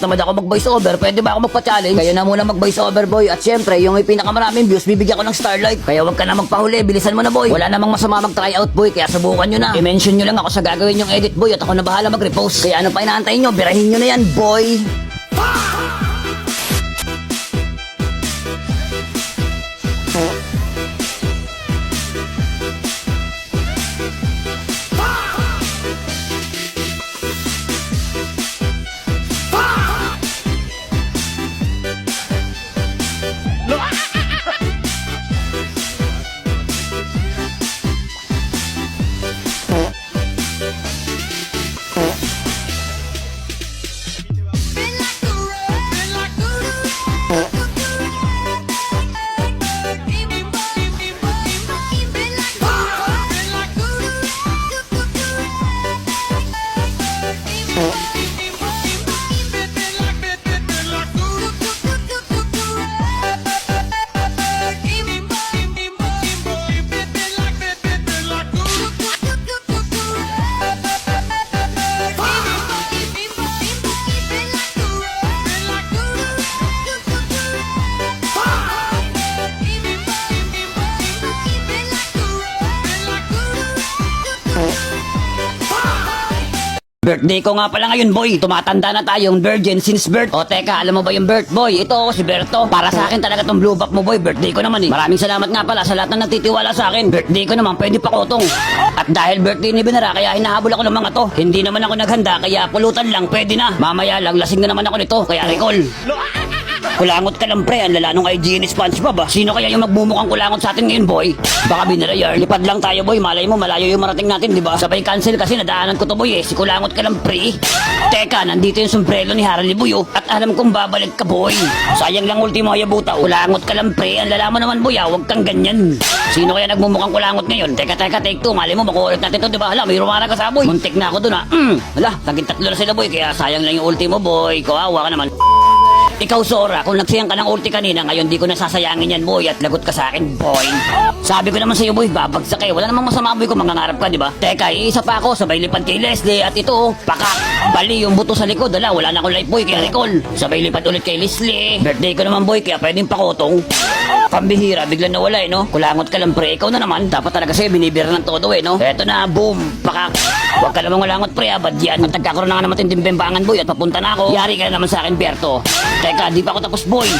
Tamad ako mag-voice over, pwede ba ako magpa-challenge? Kayo na muna mag-voice over, boy. At syempre, yung may pinakamaraming views, bibigyan ko ng starlight. Kaya wag ka na magpahuli, bilisan mo na, boy. Wala namang masama mag-try out, boy, kaya subukan nyo na. I-mention nyo lang ako sa gagawin yung edit, boy, at ako na bahala mag-repost. Kaya ano pa inaantay nyo, birahin nyo na yan, boy. Birthday ko nga pala ngayon, boy. Tumatanda na tayong virgin since birth. O teka, alam mo ba yung birth, boy? Ito ako si Berto. Para sa akin talaga tong blue buff mo, boy. Birthday ko naman eh. Maraming salamat nga pala sa lahat na nagtitiwala sa akin. Birthday ko naman, pwede pa kotong. At dahil birthday ni Binara, kaya hinahabol ako ng mga to. Hindi naman ako naghanda, kaya pulutan lang, pwede na. Mamaya lang, lasing na naman ako nito, kaya recall. Kulangot ka lang, pre. Ang lala nung IG ni SpongeBob, ah. Sino kaya yung magmumukhang kulangot sa atin ngayon, boy? Baka Binara yar. Lipad lang tayo, boy. Malay mo, malayo yung marating natin, di ba? Sabay cancel kasi nadaanan ko to, boy, eh. Si kulangot ka lang, pre. Teka, nandito yung sombrero ni Harley, boy, oh. At alam kong babalik ka, boy. Sayang lang ultimo hayabuta, oh. Kulangot ka lang, pre. Ang lala mo naman, boy, ah. Huwag kang ganyan. Sino kaya nagmumukhang kulangot ngayon? Teka, take two. Malay mo, makuulit natin to, di ba? Hala, may rumara ka sa boy. Muntik na ako dun, ah. Hala, taging tatlo na sila, boy. Kaya sayang lang yung ultimo, boy. Kawawa ka naman. Ikaw, Sora, kung nagsayang ka ng ulti kanina, ngayon di ko nasasayangin yan, boy, at lagot ka sa akin, boy. Sabi ko naman sa'yo, boy, babagsak eh. Wala namang masama, boy, kung mangangarap ka, di ba? Teka, iisa pa ako, sabay lipad kay Leslie, at ito, pakak. Bali, yung buto sa likod, wala na akong life, boy, kaya recall. Sabay lipad ulit kay Leslie. Birthday ko naman, boy, kaya pwedeng pakotong. Pambihira, biglang nawala, eh, no? Kulangot ka lang, pre. Ikaw na naman, dapat talaga sa'yo, binibira ng todo, eh, no? Eto na, boom, pakak. Huwag ka namang kulangot, pre, bad yan. At nagkakaroon na nga naman tinding bembangan, boy, at papunta na ako. Yari ka na naman sa akin, Berto. Teka, di pa ako tapos, boy.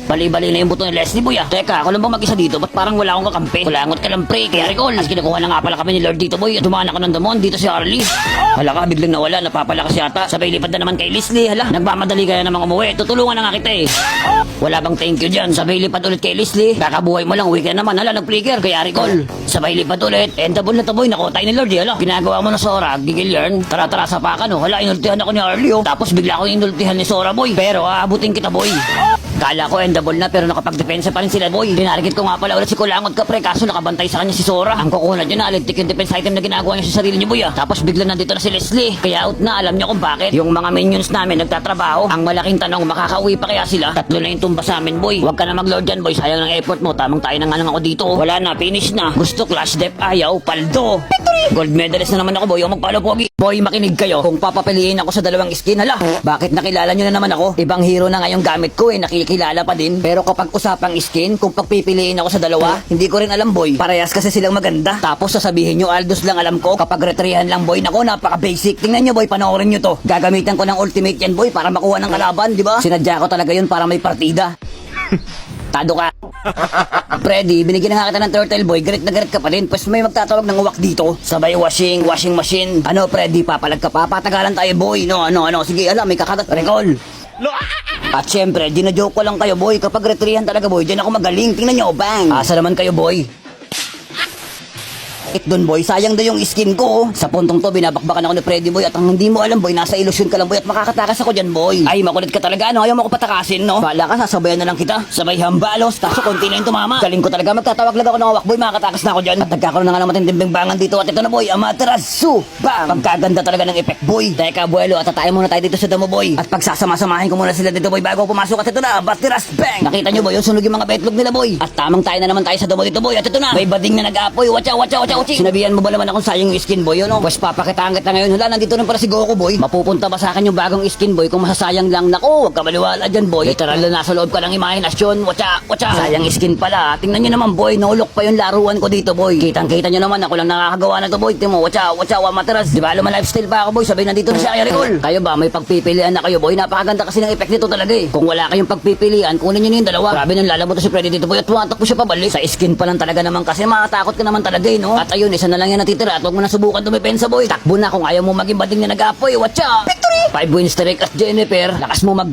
Bali-bali na yung buto ni Leslie, boy, ah. Teka, ako lang ba mag-isa dito? Ba't parang wala akong kakampi? Kulangot ka lang, pre. Kaya recall, as kinukuha na nga pala kami ni Lord dito, boy. At dumaan ako ng damon, dito si Harley. Hala ka, biglang nawala, napapalakas yata. Sabay lipad na naman kay Leslie. Hala, nagmamadali ka na namang umuwi. Tutulungan na nga kita, eh. Wala bang thank you dyan? Sabay lipad ulit kay Leslie. Kakabuhay mo lang, weekend naman. Hala, nag-flicker. Kaya recall. Sabay lipad ulit. Endable na to, boy. Nakotay ni Lord, eh. Hala, ginagawa mo na, Sora. Gigil yarn. Tara-tara sa pakan, oh. Hala, inultihan ako ni Harley, oh. Tapos bigla ako inultihan ni Sora, boy. Pero aabutin kita, boy. Kala ko endable na pero nakapag-depensa pa rin sila, boy. Dinarigit ko nga pala ulit si Kulangot ka, pre. Kaso nakabantay sa kanya si Sora. Ang kukunad yun na, alintik yung defense item na ginagawa niya sa sarili niyo, boy, ah. Tapos bigla nandito na si Leslie. Kaya out na, alam niyo kung bakit. Yung mga minions namin nagtatrabaho. Ang malaking tanong, makakauwi pa kaya sila? Tatlo na yung tumba sa amin, boy. Huwag ka na mag-lord dyan, boy. Sayang ng effort mo. Tamang tayo na nga lang ako dito. Wala na, finish na. Gusto clash dep, ayaw, paldo. Gold medalist na naman ako, boy. O magpalo, pogi. Boy, makinig kayo. Kung papapiliin ako sa dalawang skin, hala, bakit nakilala nyo na naman ako? Ibang hero na ngayong gamit ko, eh. Nakikilala pa din. Pero kapag usapang skin, kung pagpipiliin ako sa dalawa, hindi ko rin alam, boy. Parehas kasi silang maganda. Tapos sasabihin nyo, Aldous lang alam ko. Kapag retrihan lang, boy, nako, napaka-basic. Tingnan nyo, boy, panoorin nyo to. Gagamitan ko ng ultimate yan, boy, para makuha ng kalaban, di ba? Sinadya ko talaga yun para may partida. Tado ka. Freddy, binigyan na nga kita ng turtle, boy. Galit na galit ka pa rin. Pues may magtatawag ng uwak dito. Sabay washing machine. Ano, Freddy, papalag ka pa? Patagalan tayo, boy. No, sige, alam, may kakagat. Recall. At syempre, dinajoke ko lang kayo, boy. Kapag retrihan talaga, boy, dyan ako magaling. Tingnan nyo, bang. Asa naman kayo, boy. Doon, boy, sayang daw yung skin ko, oh. Sa puntong to, binabakbakan ako ni Freddy, boy. At ang hindi mo alam, boy, nasa ilusyon ka lang, boy. At makakatakas ako dyan, boy. Ay, makulit ka talaga, ano? Ayaw mo ko patakasin, no? Bala ka, sasabayan na lang kita. Sabay hambalos, kaso konti na yung tumama. Galing ko talaga, magtatawag lang ako ng awak, boy. Makakatakas na ako dyan. At nagkakaroon na nga ng matinding bimbangan dito. At ito na, boy, Amaterasu. Bam! Pagkaganda talaga ng effect, boy. Teka, buwelo, at tatayo muna tayo dito sa damo, boy. At pagsasama-samahin ko muna sila dito, boy, bago pumasok. At ito na, Batiras, bang! Nakita nyo, boy, yung sunog yung mga betlog nila, boy. At tamang tayo na naman tayo sa damo dito, boy. At ito na, may bading na nag-aapoy. Watch out. Poching. Sinabihan mo ba naman akong sayang yung skin boy, ano? Pues papakitaan kita ngayon. Hala, nandito rin pala si Goku boy. Mapupunta ba sa akin yung bagong skin boy kung masasayang lang? Naku, wag ka maniwala dyan boy. Literal na nasa loob ka ng imahinasyon. Watcha. Sayang skin pala. Tingnan nyo naman boy, naulok pa yung laruan ko dito boy. Kitang-kita nyo naman, ako lang nakakagawa na to boy. Timo, watcha, wa materas. Di ba luman lifestyle pa ako boy? Sabay nandito na siya kaya recall. Kayo ba, may pagpipilian na kayo boy? Napakaganda kasi ng effect nito talaga eh. Kung wala kayong pagpipilian, kunin nyo na yung dalawa. Grabe nang lalabo to si Freddy dito boy at tumatakbo siya pabalik. Sa skin pa lang talaga naman kasi makatakot ka naman talaga eh, no? At ayun, isa na lang yan natitira at huwag mo na subukan dumepensa boy. Takbo na kung ayaw mo maging bading na nag-apoy. Watcha! Victory! 5 wins streak at Jennifer. Lakas mo mag